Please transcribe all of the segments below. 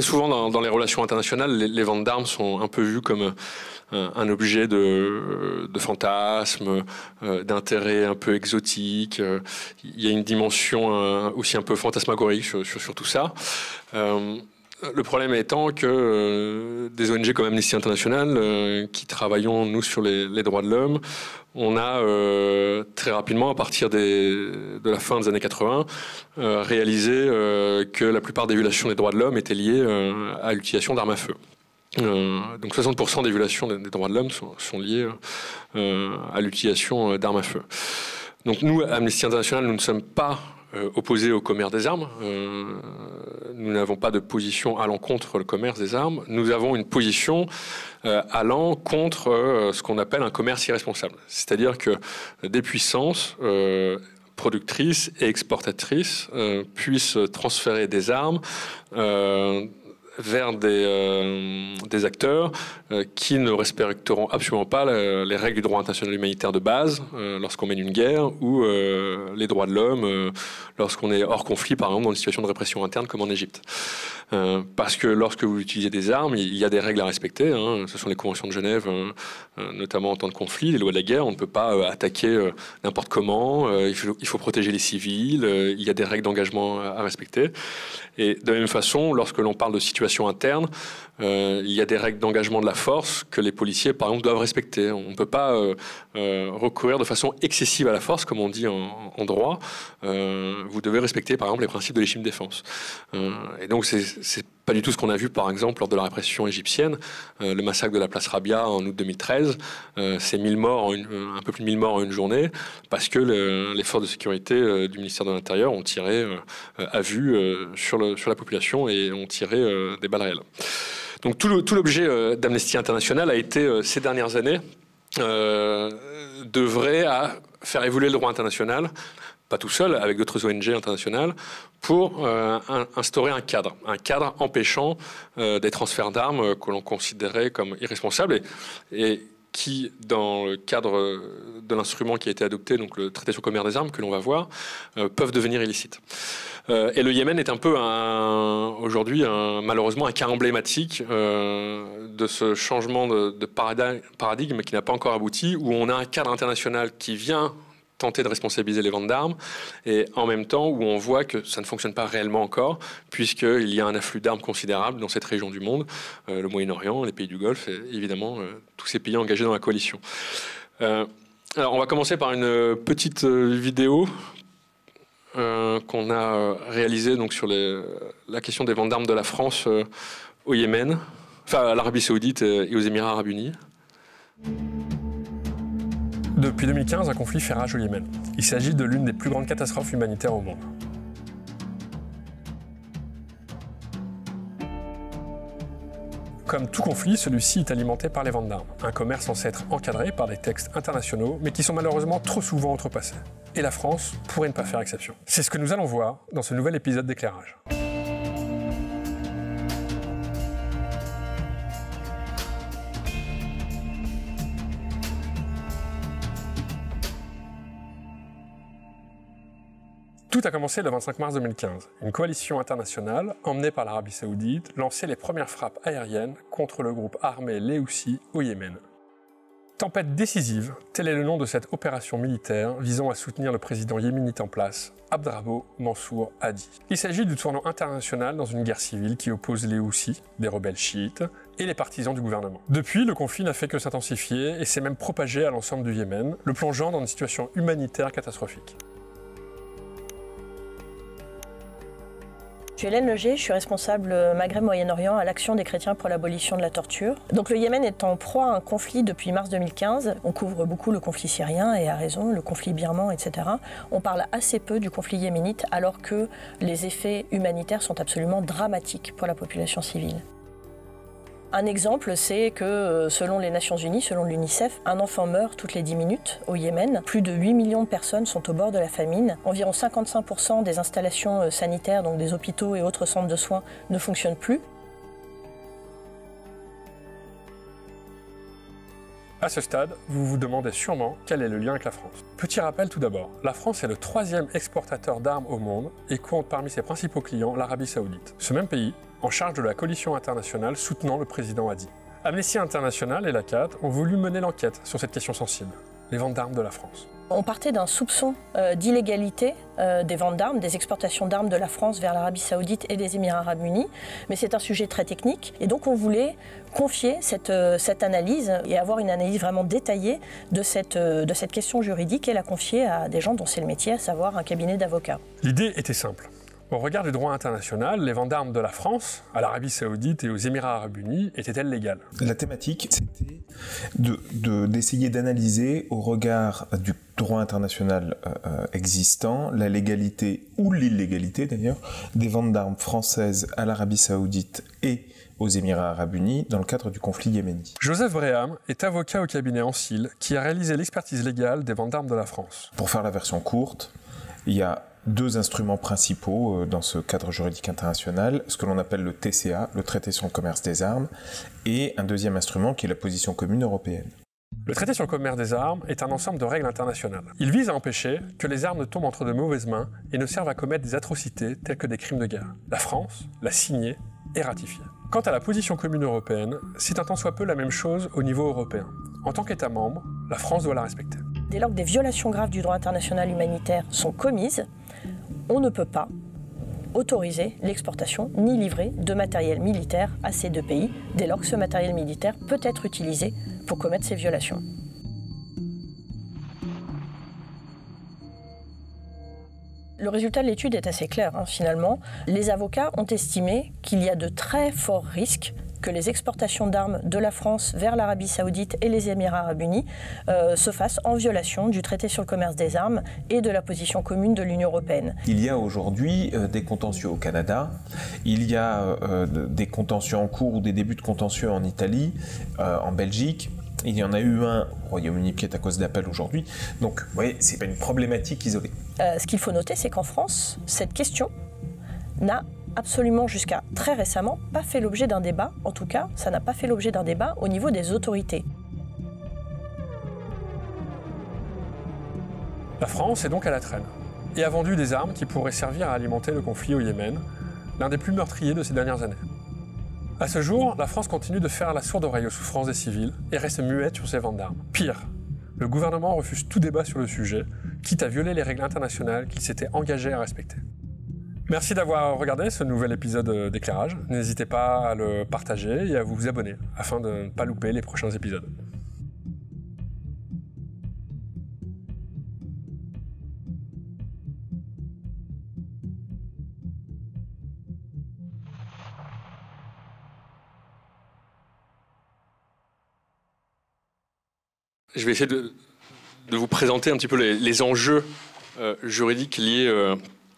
très souvent dans les relations internationales, les ventes d'armes sont un peu vues comme un objet de fantasme, d'intérêt un peu exotique. Il y a une dimension aussi un peu fantasmagorique sur tout ça. Le problème étant que des ONG comme Amnesty International, qui travaillons nous sur les droits de l'homme, on a très rapidement, à partir de la fin des années 80, réalisé que la plupart des violations des droits de l'homme étaient liées à l'utilisation d'armes à feu. Donc 60% des violations des droits de l'homme sont liées à l'utilisation d'armes à feu. Donc nous, Amnesty International, nous ne sommes pas opposés au commerce des armes. Nous n'avons pas de position allant contre le commerce des armes. Nous avons une position allant contre ce qu'on appelle un commerce irresponsable. C'est-à-dire que des puissances productrices et exportatrices puissent transférer des armes vers des acteurs qui ne respecteront absolument pas les règles du droit international humanitaire de base lorsqu'on mène une guerre ou les droits de l'homme lorsqu'on est hors conflit, par exemple dans une situation de répression interne comme en Égypte. Parce que lorsque vous utilisez des armes, il y a des règles à respecter. Ce sont les conventions de Genève, notamment en temps de conflit, les lois de la guerre. On ne peut pas attaquer n'importe comment. Il faut protéger les civils. Il y a des règles d'engagement à respecter. Et de la même façon, lorsque l'on parle de situation interne, il y a des règles d'engagement de la force que les policiers, par exemple, doivent respecter. On ne peut pas recourir de façon excessive à la force, comme on dit en droit. Vous devez respecter, par exemple, les principes de légitime défense. Et donc, c'est pas du tout ce qu'on a vu, par exemple, lors de la répression égyptienne. Le massacre de la place Rabia en août 2013, c'est 1000 morts, un peu plus de 1000 morts en une journée, parce que les forces de sécurité du ministère de l'Intérieur ont tiré à vue sur la population et ont tiré des balles réelles. Donc tout l'objet d'Amnesty International a été, ces dernières années, d'œuvrer à faire évoluer le droit international, pas tout seul, avec d'autres ONG internationales, pour instaurer un cadre empêchant des transferts d'armes que l'on considérait comme irresponsables et qui, dans le cadre de l'instrument qui a été adopté, donc le traité sur le commerce des armes que l'on va voir, peuvent devenir illicites. Et le Yémen est un peu aujourd'hui malheureusement un cas emblématique de ce changement de paradigme qui n'a pas encore abouti, où on a un cadre international qui vient tenter de responsabiliser les ventes d'armes, et en même temps où on voit que ça ne fonctionne pas réellement encore, puisqu'il y a un afflux d'armes considérable dans cette région du monde, le Moyen-Orient, les pays du Golfe, et évidemment tous ces pays engagés dans la coalition. Alors on va commencer par une petite vidéo qu'on a réalisée donc, sur la question des ventes d'armes de la France au Yémen, enfin à l'Arabie Saoudite et aux Émirats Arabes Unis. Depuis 2015, un conflit fait rage au Yémen. Il s'agit de l'une des plus grandes catastrophes humanitaires au monde. Comme tout conflit, celui-ci est alimenté par les ventes d'armes. Un commerce censé être encadré par des textes internationaux, mais qui sont malheureusement trop souvent outrepassés. Et la France pourrait ne pas faire exception. C'est ce que nous allons voir dans ce nouvel épisode d'éclairage. Tout a commencé le 25 mars 2015. Une coalition internationale, emmenée par l'Arabie Saoudite, lançait les premières frappes aériennes contre le groupe armé les Houthis au Yémen. Tempête décisive, tel est le nom de cette opération militaire visant à soutenir le président yéménite en place, Abdrabbuh Mansour Hadi. Il s'agit du tournant international dans une guerre civile qui oppose les Houthis, des rebelles chiites, et les partisans du gouvernement. Depuis, le conflit n'a fait que s'intensifier et s'est même propagé à l'ensemble du Yémen, le plongeant dans une situation humanitaire catastrophique. Je suis Hélène Leger, je suis responsable Maghreb-Moyen-Orient à l'Action des chrétiens pour l'abolition de la torture. Donc le Yémen est en proie à un conflit depuis mars 2015. On couvre beaucoup le conflit syrien et à raison, le conflit birman, etc. On parle assez peu du conflit yéménite alors que les effets humanitaires sont absolument dramatiques pour la population civile. Un exemple, c'est que selon les Nations Unies, selon l'UNICEF, un enfant meurt toutes les 10 minutes au Yémen. Plus de 8 millions de personnes sont au bord de la famine. Environ 55% des installations sanitaires, donc des hôpitaux et autres centres de soins, ne fonctionnent plus. À ce stade, vous vous demandez sûrement quel est le lien avec la France. Petit rappel tout d'abord, la France est le 3e exportateur d'armes au monde et compte parmi ses principaux clients l'Arabie Saoudite. Ce même pays en charge de la coalition internationale soutenant le président Hadi. Amnesty International et l'ACAT ont voulu mener l'enquête sur cette question sensible, les ventes d'armes de la France. On partait d'un soupçon d'illégalité des ventes d'armes, des exportations d'armes de la France vers l'Arabie Saoudite et les Émirats Arabes Unis, mais c'est un sujet très technique et donc on voulait confier cette analyse et avoir une analyse vraiment détaillée de cette question juridique et la confier à des gens dont c'est le métier, à savoir un cabinet d'avocats. L'idée était simple. Au regard du droit international, les ventes d'armes de la France à l'Arabie Saoudite et aux Émirats Arabes Unis étaient-elles légales? La thématique, c'était d'essayer d'analyser au regard du droit international existant la légalité ou l'illégalité d'ailleurs des ventes d'armes françaises à l'Arabie Saoudite et aux Émirats Arabes Unis dans le cadre du conflit yéméni. Joseph Bréham est avocat au cabinet Ancil qui a réalisé l'expertise légale des ventes d'armes de la France. Pour faire la version courte, il y a deux instruments principaux dans ce cadre juridique international, ce que l'on appelle le TCA, le traité sur le commerce des armes, et un deuxième instrument qui est la position commune européenne. Le traité sur le commerce des armes est un ensemble de règles internationales. Il vise à empêcher que les armes ne tombent entre de mauvaises mains et ne servent à commettre des atrocités telles que des crimes de guerre. La France l'a signé et ratifié. Quant à la position commune européenne, c'est un tant soit peu la même chose au niveau européen. En tant qu'État membre, la France doit la respecter. Dès lors que des violations graves du droit international humanitaire sont commises, on ne peut pas autoriser l'exportation ni livrer de matériel militaire à ces deux pays, dès lors que ce matériel militaire peut être utilisé pour commettre ces violations. Le résultat de l'étude est assez clair, finalement. Les avocats ont estimé qu'il y a de très forts risques que les exportations d'armes de la France vers l'Arabie Saoudite et les Émirats Arabes Unis se fassent en violation du traité sur le commerce des armes et de la position commune de l'Union européenne. Il y a aujourd'hui des contentieux au Canada, il y a des contentieux en cours ou des débuts de contentieux en Italie, en Belgique. Il y en a eu un au Royaume-Uni qui est à cause d'appel aujourd'hui. Donc, vous voyez, ce n'est pas une problématique isolée. Ce qu'il faut noter, c'est qu'en France, cette question n'a absolument jusqu'à très récemment pas fait l'objet d'un débat. En tout cas, ça n'a pas fait l'objet d'un débat au niveau des autorités. La France est donc à la traîne et a vendu des armes qui pourraient servir à alimenter le conflit au Yémen, l'un des plus meurtriers de ces dernières années. À ce jour, la France continue de faire la sourde oreille aux souffrances des civils et reste muette sur ses ventes d'armes. Pire, le gouvernement refuse tout débat sur le sujet, quitte à violer les règles internationales qu'il s'était engagé à respecter. Merci d'avoir regardé ce nouvel épisode d'Éclairage. N'hésitez pas à le partager et à vous abonner afin de ne pas louper les prochains épisodes. Je vais essayer de vous présenter un petit peu les enjeux juridiques liés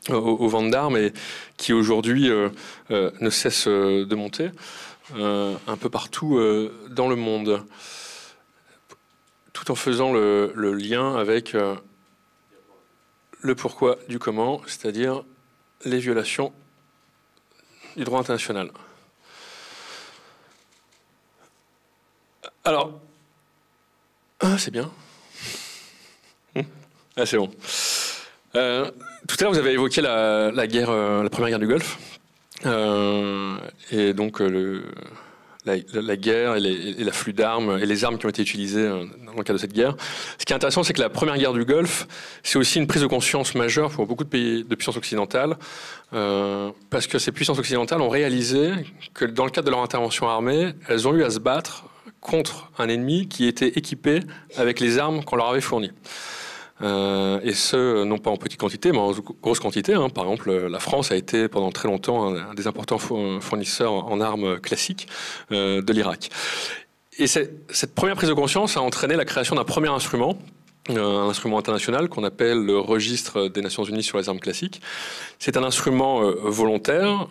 aux ventes d'armes et qui aujourd'hui ne cessent de monter un peu partout dans le monde, tout en faisant le lien avec le pourquoi du comment, c'est-à-dire les violations du droit international. Alors, c'est bien. Ah, c'est bon. Tout à l'heure, vous avez évoqué la première guerre du Golfe. Et donc, la guerre et l'afflux d'armes et les armes qui ont été utilisées dans le cadre de cette guerre. Ce qui est intéressant, c'est que la première guerre du Golfe, c'est aussi une prise de conscience majeure pour beaucoup de pays de puissances occidentales, parce que ces puissances occidentales ont réalisé que dans le cadre de leur intervention armée, elles ont eu à se battre contre un ennemi qui était équipé avec les armes qu'on leur avait fournies. Et ce, non pas en petite quantité, mais en grosse quantité. Par exemple, la France a été pendant très longtemps un des importants fournisseurs en armes classiques de l'Irak. Et cette première prise de conscience a entraîné la création d'un premier instrument, un instrument international qu'on appelle le registre des Nations Unies sur les armes classiques. C'est un instrument volontaire,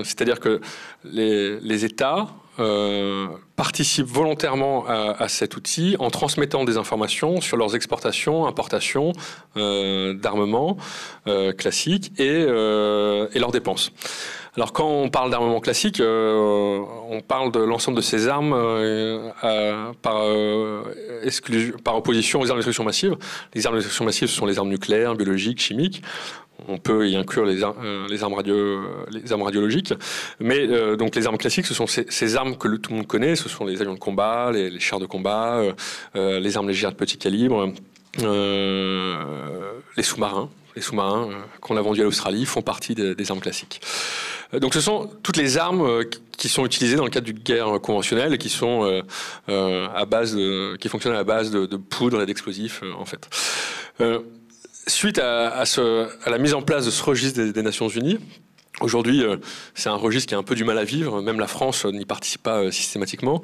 c'est-à-dire que les États participent volontairement à cet outil en transmettant des informations sur leurs exportations, importations d'armements classiques et leurs dépenses. Alors quand on parle d'armement classique, on parle de l'ensemble de ces armes par opposition aux armes de destruction massive. Les armes de destruction massive, ce sont les armes nucléaires, biologiques, chimiques. on peut y inclure les armes radiologiques. Mais donc les armes classiques, ce sont ces armes que tout le monde connaît. Ce sont les avions de combat, les chars de combat, les armes légères de petit calibre, les sous-marins. Les sous-marins qu'on a vendus à l'Australie font partie des armes classiques. Donc ce sont toutes les armes qui sont utilisées dans le cadre d'une guerre conventionnelle et qui sont qui fonctionnent à la base de poudre et d'explosifs en fait. Suite à la mise en place de ce registre des Nations Unies, aujourd'hui, c'est un registre qui a un peu du mal à vivre. Même la France n'y participe pas systématiquement.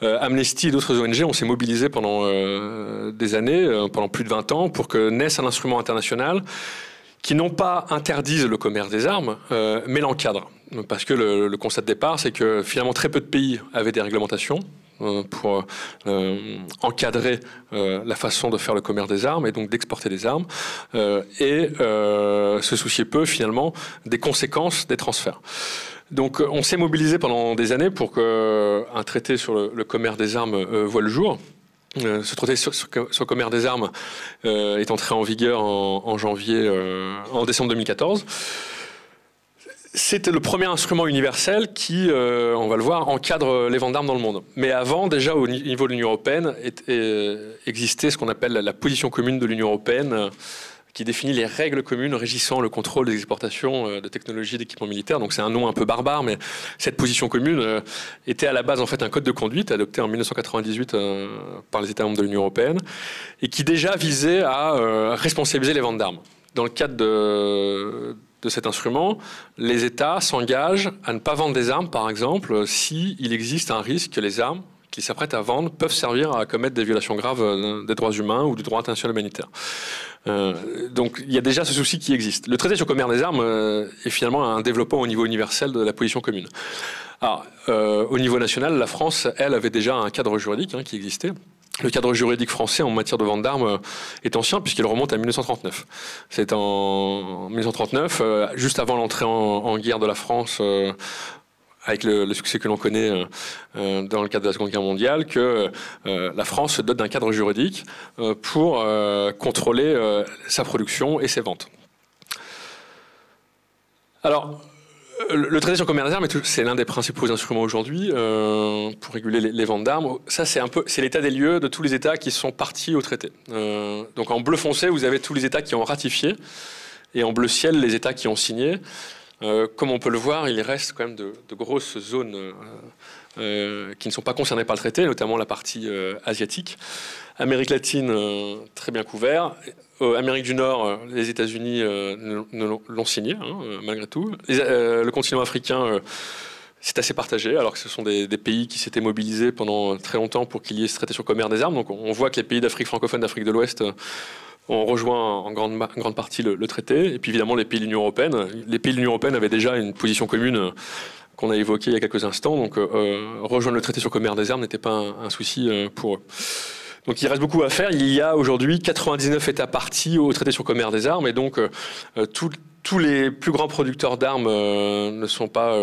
Amnesty et d'autres ONG, on s'est mobilisés pendant des années, pendant plus de 20 ans, pour que naisse un instrument international qui non pas interdise le commerce des armes, mais l'encadre. Parce que le constat de départ, c'est que finalement très peu de pays avaient des réglementations pour encadrer la façon de faire le commerce des armes et donc d'exporter des armes et se soucier peu finalement des conséquences des transferts. Donc on s'est mobilisé pendant des années pour qu'un traité sur le commerce des armes voie le jour. Ce traité sur le commerce des armes est entré en vigueur en décembre 2014. C'était le premier instrument universel qui, on va le voir, encadre les ventes d'armes dans le monde. Mais avant, déjà au niveau de l'Union européenne, existait ce qu'on appelle la position commune de l'Union européenne, qui définit les règles communes régissant le contrôle des exportations de technologies et d'équipements militaires. Donc c'est un nom un peu barbare, mais cette position commune était à la base en fait un code de conduite adopté en 1998 par les États membres de l'Union européenne et qui déjà visait à responsabiliser les ventes d'armes. Dans le cadre de cet instrument, les États s'engagent à ne pas vendre des armes, par exemple, s'il existe un risque que les armes qu'ils s'apprêtent à vendre peuvent servir à commettre des violations graves des droits humains ou du droit international humanitaire. Donc il y a déjà ce souci qui existe. Le traité sur le commerce des armes est finalement un développement au niveau universel de la position commune. Alors, au niveau national, la France, elle, avait déjà un cadre juridique qui existait. Le cadre juridique français en matière de vente d'armes est ancien puisqu'il remonte à 1939. C'est en 1939, juste avant l'entrée en guerre de la France, avec le succès que l'on connaît dans le cadre de la Seconde Guerre mondiale, que la France se dote d'un cadre juridique pour contrôler sa production et ses ventes. Alors, le traité sur le commerce des armes, c'est l'un des principaux instruments aujourd'hui pour réguler les ventes d'armes. Ça, c'est l'état des lieux de tous les États qui sont partis au traité. Donc en bleu foncé, vous avez tous les États qui ont ratifié, et en bleu ciel, les États qui ont signé. Comme on peut le voir, il reste quand même de grosses zones qui ne sont pas concernées par le traité, notamment la partie asiatique. Amérique latine, très bien couvert. Amérique du Nord, les États-Unis l'ont signé, malgré tout. Le continent africain, c'est assez partagé, alors que ce sont des pays qui s'étaient mobilisés pendant très longtemps pour qu'il y ait ce traité sur le commerce des armes. Donc on voit que les pays d'Afrique francophone, d'Afrique de l'Ouest, ont rejoint en grande partie le traité. Et puis évidemment, les pays de l'Union européenne. Les pays de l'Union européenne avaient déjà une position commune qu'on a évoquée il y a quelques instants. Donc rejoindre le traité sur le commerce des armes n'était pas un souci pour eux. Donc il reste beaucoup à faire. Il y a aujourd'hui 99 États partis au traité sur le commerce des armes. Et donc tous les plus grands producteurs d'armes ne sont pas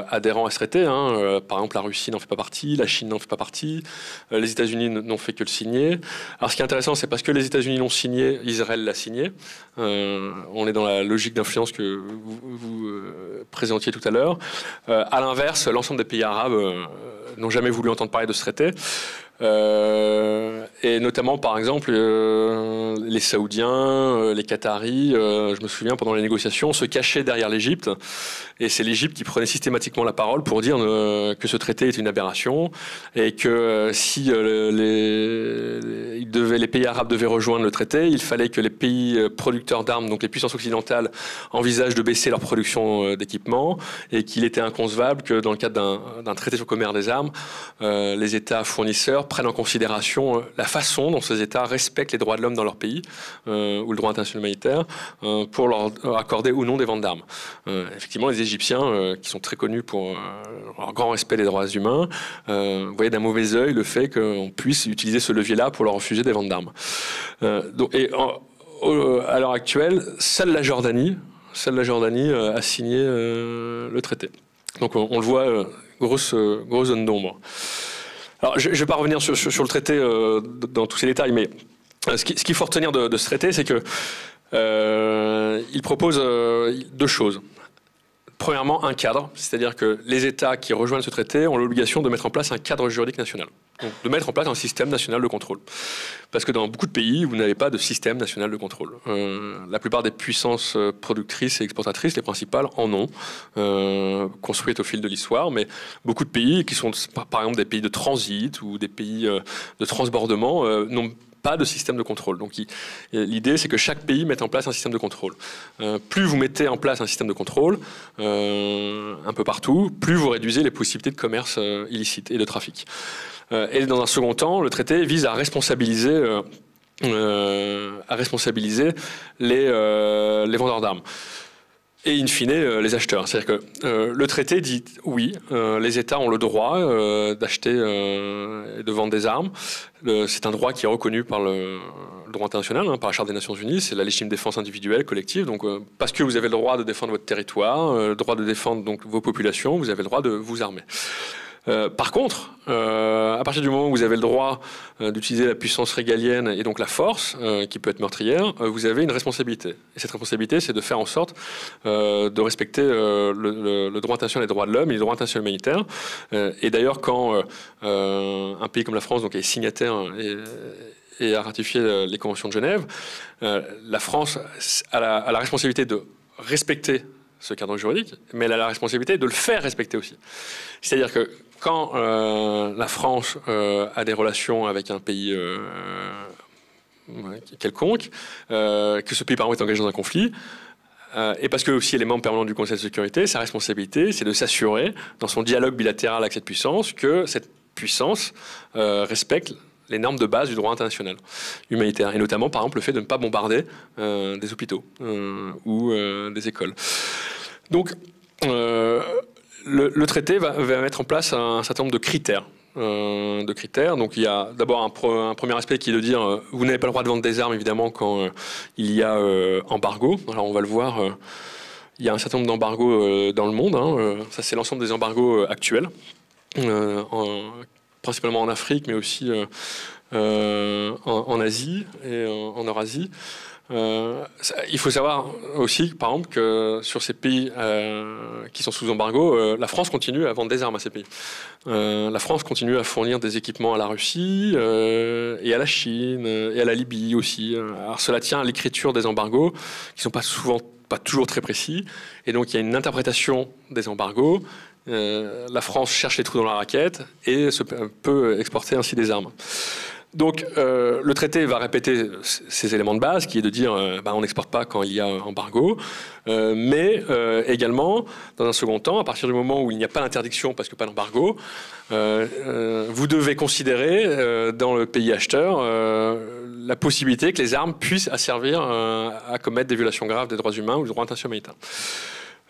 adhérents à ce traité. Par exemple, la Russie n'en fait pas partie, la Chine n'en fait pas partie, les États-Unis n'ont fait que le signer. Alors, ce qui est intéressant, c'est parce que les États-Unis l'ont signé, Israël l'a signé. On est dans la logique d'influence que vous présentiez tout à l'heure. À l'inverse, l'ensemble des pays arabes n'ont jamais voulu entendre parler de ce traité. Et notamment par exemple les Saoudiens, les Qataris, je me souviens pendant les négociations, se cachaient derrière l'Égypte, et c'est l'Égypte qui prenait systématiquement la parole pour dire que ce traité est une aberration et que si les pays arabes devaient rejoindre le traité, il fallait que les pays producteurs d'armes, donc les puissances occidentales, envisagent de baisser leur production d'équipements, et qu'il était inconcevable que dans le cadre d'un traité sur le commerce des armes, les États fournisseurs prennent en considération la façon dont ces États respectent les droits de l'homme dans leur pays ou le droit international humanitaire pour leur accorder ou non des ventes d'armes. Effectivement, les Égyptiens, qui sont très connus pour leur grand respect des droits humains, voyaient d'un mauvais œil le fait qu'on puisse utiliser ce levier-là pour leur refuser des ventes d'armes. À l'heure actuelle, seule la Jordanie a signé le traité. Donc on le voit, grosse zone d'ombre. Alors, je ne vais pas revenir sur le traité dans tous ses détails, mais ce qu'il faut retenir de ce traité, c'est que Il propose deux choses. Premièrement, un cadre, c'est-à-dire que les États qui rejoignent ce traité ont l'obligation de mettre en place un cadre juridique national, donc de mettre en place un système national de contrôle. Parce que dans beaucoup de pays, vous n'avez pas de système national de contrôle. La plupart des puissances productrices et exportatrices, les principales, en ont, construites au fil de l'histoire, mais beaucoup de pays qui sont par exemple des pays de transit ou des pays de transbordement n'ont pas de système de contrôle. Donc l'idée, c'est que chaque pays mette en place un système de contrôle. Plus vous mettez en place un système de contrôle, un peu partout, plus vous réduisez les possibilités de commerce illicite et de trafic. Et dans un second temps, le traité vise à responsabiliser les vendeurs d'armes. Et in fine, les acheteurs. C'est-à-dire que le traité dit, oui, les États ont le droit d'acheter et de vendre des armes. C'est un droit qui est reconnu par le droit international, par la Charte des Nations Unies. C'est la légitime défense individuelle, collective. Donc, parce que vous avez le droit de défendre votre territoire, le droit de défendre donc, vos populations, vous avez le droit de vous armer. Par contre, à partir du moment où vous avez le droit d'utiliser la puissance régalienne et donc la force, qui peut être meurtrière, vous avez une responsabilité. Et cette responsabilité, c'est de faire en sorte de respecter le droit international et les droits de l'homme et les droits internationaux humanitaires. Et d'ailleurs, quand un pays comme la France donc, est signataire et a ratifié les conventions de Genève, la France a la responsabilité de respecter ce cadre juridique, mais elle a la responsabilité de le faire respecter aussi. C'est-à-dire que quand la France a des relations avec un pays quelconque, que ce pays par exemple est engagé dans un conflit, et parce que aussi elle est membre permanent du Conseil de sécurité, sa responsabilité c'est de s'assurer dans son dialogue bilatéral avec cette puissance que cette puissance respecte les normes de base du droit international humanitaire, et notamment par exemple le fait de ne pas bombarder des hôpitaux ou des écoles. Donc le traité va mettre en place un certain nombre de critères. Donc il y a d'abord un premier aspect qui est de dire vous n'avez pas le droit de vendre des armes évidemment quand il y a embargo. Alors on va le voir, il y a un certain nombre d'embargos dans le monde. Ça c'est l'ensemble des embargos actuels, principalement en Afrique, mais aussi en Asie et en Eurasie. Il faut savoir aussi, par exemple, que sur ces pays qui sont sous embargo, la France continue à vendre des armes à ces pays. La France continue à fournir des équipements à la Russie et à la Chine et à la Libye aussi. Alors cela tient à l'écriture des embargos, qui ne sont pas toujours très précis. Et donc il y a une interprétation des embargos. La France cherche les trous dans la raquette et peut exporter ainsi des armes. Donc le traité va répéter ces éléments de base, qui est de dire on n'exporte pas quand il y a embargo, mais également, dans un second temps, à partir du moment où il n'y a pas d'interdiction parce que pas d'embargo, vous devez considérer dans le pays acheteur la possibilité que les armes puissent servir à commettre des violations graves des droits humains ou du droit international humanitaire.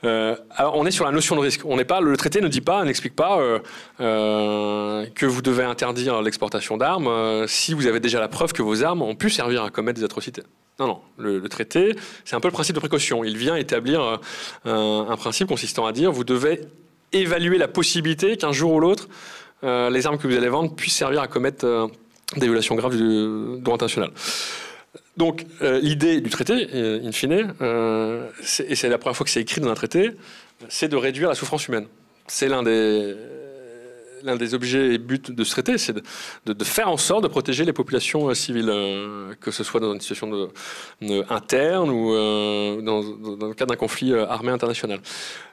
Alors on est sur la notion de risque. Le traité ne dit pas, n'explique pas que vous devez interdire l'exportation d'armes si vous avez déjà la preuve que vos armes ont pu servir à commettre des atrocités. Non, le traité, c'est un peu le principe de précaution. Il vient établir un principe consistant à dire vous devez évaluer la possibilité qu'un jour ou l'autre, les armes que vous allez vendre puissent servir à commettre des violations graves du droit international. Donc l'idée du traité, in fine, et c'est la première fois que c'est écrit dans un traité, c'est de réduire la souffrance humaine. C'est l'un des objets et buts de ce traité, c'est de faire en sorte de protéger les populations civiles, que ce soit dans une situation interne ou dans le cadre d'un conflit armé international.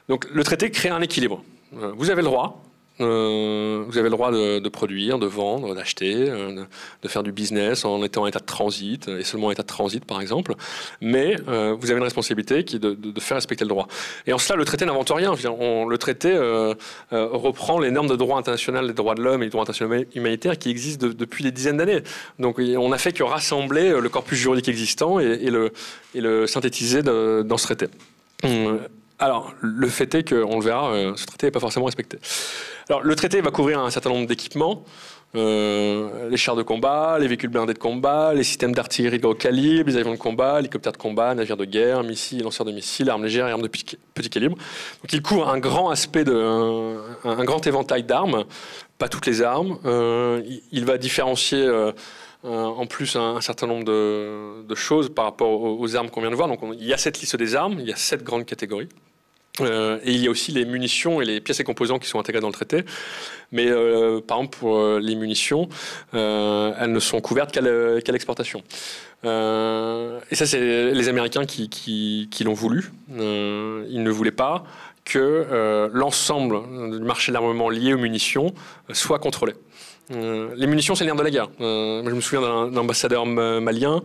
Donc le traité crée un équilibre. Vous avez le droit. Vous avez le droit de produire, de vendre, d'acheter, de faire du business en étant en état de transit, et seulement en état de transit par exemple, mais vous avez une responsabilité qui est de faire respecter le droit. Et en cela, le traité n'invente rien. Le traité reprend les normes de droit international des droits de l'homme et du droit international humanitaire qui existent depuis des dizaines d'années. Donc on n'a fait que rassembler le corpus juridique existant et le synthétiser dans ce traité. Alors, le fait est qu'on le verra, ce traité n'est pas forcément respecté. Alors, le traité va couvrir un certain nombre d'équipements, les chars de combat, les véhicules blindés de combat, les systèmes d'artillerie de gros calibre, les avions de combat, hélicoptères de combat, navires de guerre, missiles, lanceurs de missiles, armes légères et armes de petit calibre. Donc, il couvre un grand aspect, un grand éventail d'armes, pas toutes les armes. Il va différencier en plus un certain nombre de choses par rapport aux armes qu'on vient de voir. Donc il y a cette liste des armes, il y a 7 grandes catégories. Et il y a aussi les munitions et les pièces et composants qui sont intégrés dans le traité. Mais par exemple, pour les munitions, elles ne sont couvertes qu'à l'exportation. Et ça, c'est les Américains qui l'ont voulu. Ils ne voulaient pas que l'ensemble du marché de l'armement lié aux munitions soit contrôlé. Les munitions, c'est le nerf de la guerre. Je me souviens d'un ambassadeur malien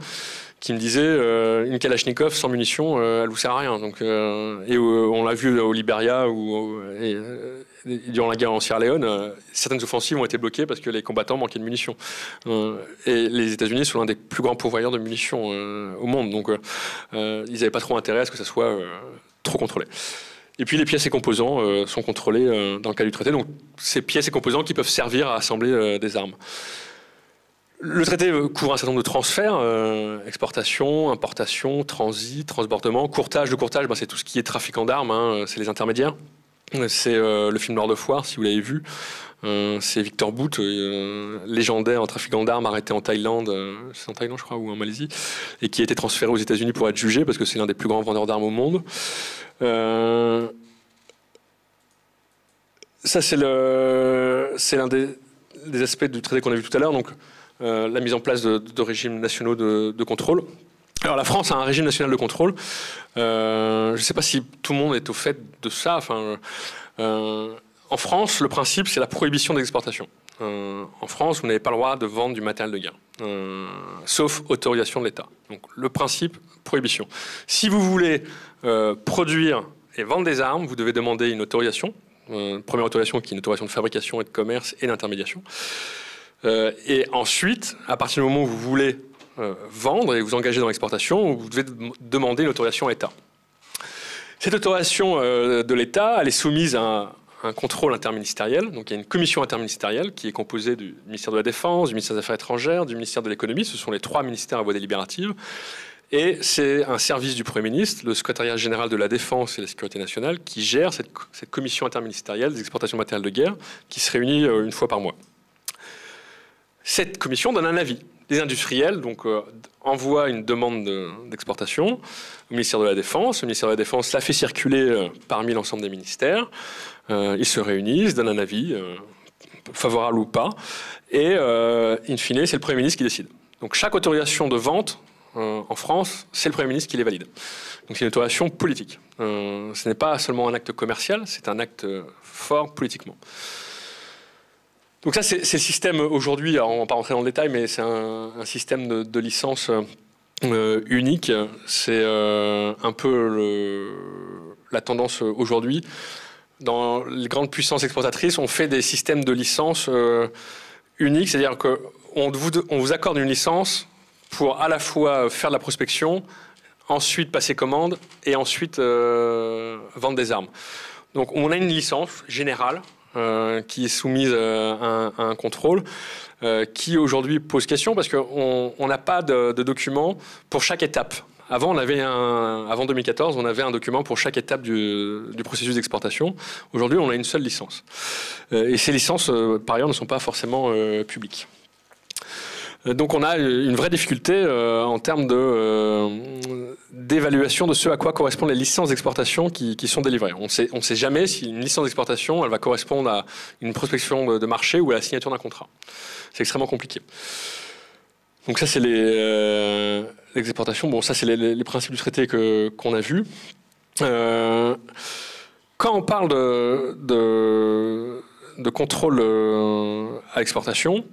qui me disait une Kalachnikov sans munitions, elle vous sert à rien. Donc, on l'a vu au Liberia durant la guerre en Sierra Leone, certaines offensives ont été bloquées parce que les combattants manquaient de munitions. Et les États-Unis sont l'un des plus grands pourvoyeurs de munitions au monde. Donc, ils n'avaient pas trop intérêt à ce que ça soit trop contrôlé. Et puis les pièces et composants sont contrôlés dans le cadre du traité. Donc, ces pièces et composants qui peuvent servir à assembler des armes. Le traité couvre un certain nombre de transferts, exportation, importation, transit, transbordement, courtage. Le courtage, c'est tout ce qui est trafiquant d'armes, c'est les intermédiaires. C'est le film Noir de Foire, si vous l'avez vu. C'est Victor Bout, légendaire trafiquant d'armes arrêté en Thaïlande, c'est en Thaïlande je crois, ou en Malaisie, et qui a été transféré aux États-Unis pour être jugé, parce que c'est l'un des plus grands vendeurs d'armes au monde. Ça, c'est l'un des aspects du traité qu'on a vu tout à l'heure. Donc, la mise en place de régimes nationaux de contrôle. Alors la France a un régime national de contrôle. Je ne sais pas si tout le monde est au fait de ça. En France, le principe, c'est la prohibition des exportations. En France, vous n'avez pas le droit de vendre du matériel de guerre, sauf autorisation de l'État. Donc le principe, prohibition. Si vous voulez produire et vendre des armes, vous devez demander une autorisation. Première autorisation qui est une autorisation de fabrication et de commerce et d'intermédiation. Et ensuite, à partir du moment où vous voulez vendre et vous engager dans l'exportation, vous devez demander une autorisation à l'État. Cette autorisation de l'État, elle est soumise à un contrôle interministériel. Donc il y a une commission interministérielle qui est composée du ministère de la Défense, du ministère des Affaires étrangères, du ministère de l'Économie. Ce sont les 3 ministères à voix délibérative. Et c'est un service du Premier ministre, le secrétariat général de la Défense et de la Sécurité nationale, qui gère cette commission interministérielle des exportations de matériel de guerre, qui se réunit une fois par mois. Cette commission donne un avis. Les industriels donc, envoient une demande d'exportation au ministère de la Défense. Le ministère de la Défense la fait circuler parmi l'ensemble des ministères. Ils se réunissent, donnent un avis, favorable ou pas. Et, in fine, c'est le Premier ministre qui décide. Donc chaque autorisation de vente en France, c'est le Premier ministre qui les valide. Donc c'est une autorisation politique. Ce n'est pas seulement un acte commercial, c'est un acte fort politiquement. Donc ça, c'est le système aujourd'hui, alors on ne va pas rentrer dans le détail, mais c'est un système de licence unique. C'est un peu la tendance aujourd'hui. Dans les grandes puissances exportatrices, on fait des systèmes de licence uniques, c'est-à-dire qu'on vous accorde une licence pour à la fois faire de la prospection, ensuite passer commande et ensuite vendre des armes. Donc on a une licence générale qui est soumise à un contrôle qui aujourd'hui pose question parce qu'on n'a pas de document pour chaque étape. Avant 2014, on avait un document pour chaque étape du processus d'exportation. Aujourd'hui, on a une seule licence. Et ces licences, par ailleurs, ne sont pas forcément publiques. Donc on a une vraie difficulté en termes d'évaluation de ce à quoi correspondent les licences d'exportation qui sont délivrées. On ne sait jamais si une licence d'exportation elle va correspondre à une prospection de marché ou à la signature d'un contrat. C'est extrêmement compliqué. Donc ça c'est les exportations. Bon, ça c'est les principes du traité qu'on a vus. Quand on parle de contrôle à l'exportation,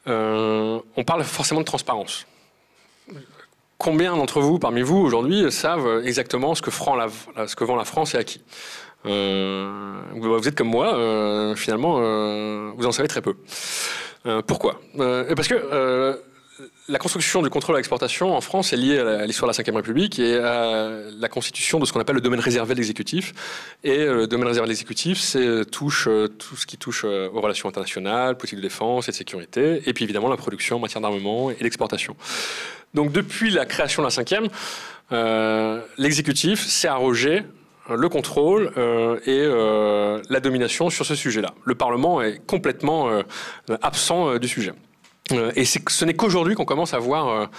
on parle forcément de transparence. Combien d'entre vous, parmi vous, aujourd'hui, savent exactement ce que vend la France et à qui ? Vous êtes comme moi, finalement, vous en savez très peu. Pourquoi ? Parce que la construction du contrôle à l'exportation en France est liée à l'histoire de la Ve République et à la constitution de ce qu'on appelle le domaine réservé de l'exécutif. Et le domaine réservé de l'exécutif, c'est touche tout ce qui touche aux relations internationales, politique de défense et de sécurité, et puis évidemment la production en matière d'armement et l'exportation. Donc depuis la création de la Ve, l'exécutif s'est arrogé le contrôle et la domination sur ce sujet-là. Le Parlement est complètement absent du sujet. Et ce n'est qu'aujourd'hui qu'on commence à voir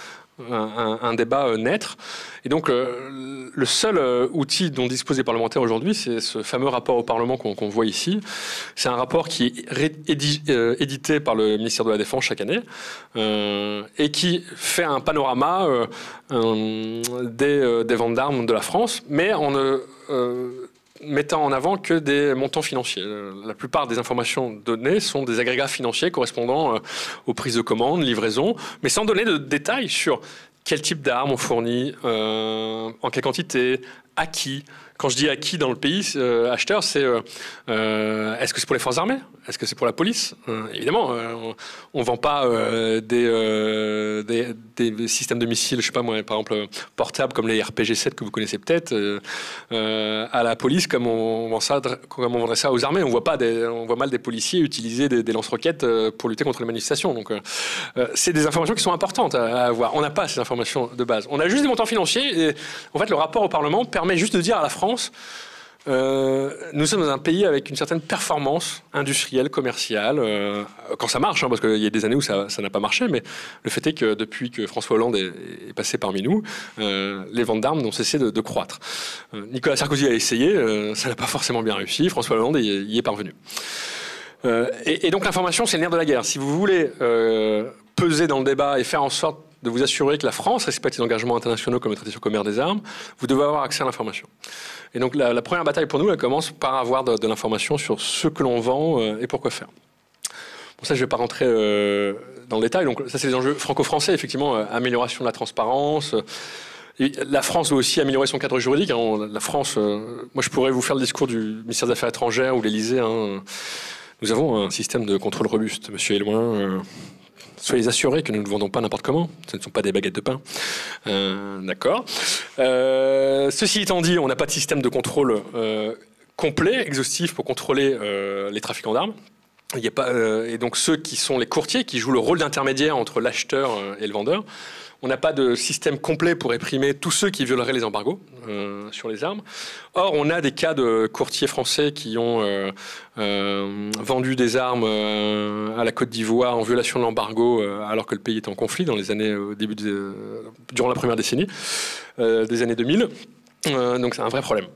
un débat naître. Et donc, le seul outil dont disposent les parlementaires aujourd'hui, c'est ce fameux rapport au Parlement qu'on voit ici. C'est un rapport qui est édité par le ministère de la Défense chaque année et qui fait un panorama des ventes d'armes de la France, mais en mettant en avant que des montants financiers. La plupart des informations données sont des agrégats financiers correspondant aux prises de commandes, livraisons, mais sans donner de détails sur quel type d'armes on fournit, en quelle quantité, à qui. Quand je dis à qui dans le pays acheteur, c'est est-ce que c'est pour les forces armées? Est-ce que c'est pour la police? Évidemment, on ne vend pas des systèmes de missiles, je sais pas moi, par exemple portables comme les RPG-7 que vous connaissez peut-être, à la police comme on vendrait ça aux armées. On voit mal des policiers utiliser des lance-roquettes pour lutter contre les manifestations. Donc, c'est des informations qui sont importantes à avoir. On n'a pas ces informations de base. On a juste des montants financiers et en fait, le rapport au Parlement permet juste de dire à la France nous sommes dans un pays avec une certaine performance industrielle, commerciale, quand ça marche, parce qu'il y a des années où ça n'a pas marché, mais le fait est que depuis que François Hollande est passé parmi nous, les ventes d'armes n'ont cessé de croître. Nicolas Sarkozy a essayé, ça n'a pas forcément bien réussi, François Hollande y est parvenu. Et donc l'information, c'est le nerf de la guerre. Si vous voulez peser dans le débat et faire en sorte de vous assurer que la France respecte ses engagements internationaux comme le traité sur le commerce des armes, vous devez avoir accès à l'information. Et donc la première bataille pour nous, elle commence par avoir de l'information sur ce que l'on vend et pourquoi faire. Bon, ça, je ne vais pas rentrer dans le détail. Donc ça, c'est les enjeux franco-français, effectivement, amélioration de la transparence. Et la France doit aussi améliorer son cadre juridique. La France, moi, je pourrais vous faire le discours du ministère des Affaires étrangères ou l'Élysée. Nous avons un système de contrôle robuste, monsieur Elouin. Soyez assurés que nous ne vendons pas n'importe comment. Ce ne sont pas des baguettes de pain. D'accord. Ceci étant dit, on n'a pas de système de contrôle complet, exhaustif pour contrôler les trafiquants d'armes. Il n'y a pas, et donc ceux qui sont les courtiers, qui jouent le rôle d'intermédiaire entre l'acheteur et le vendeur, on n'a pas de système complet pour réprimer tous ceux qui violeraient les embargos sur les armes. Or, on a des cas de courtiers français qui ont vendu des armes à la Côte d'Ivoire en violation de l'embargo alors que le pays était en conflit dans les années durant la première décennie des années 2000. Donc c'est un vrai problème.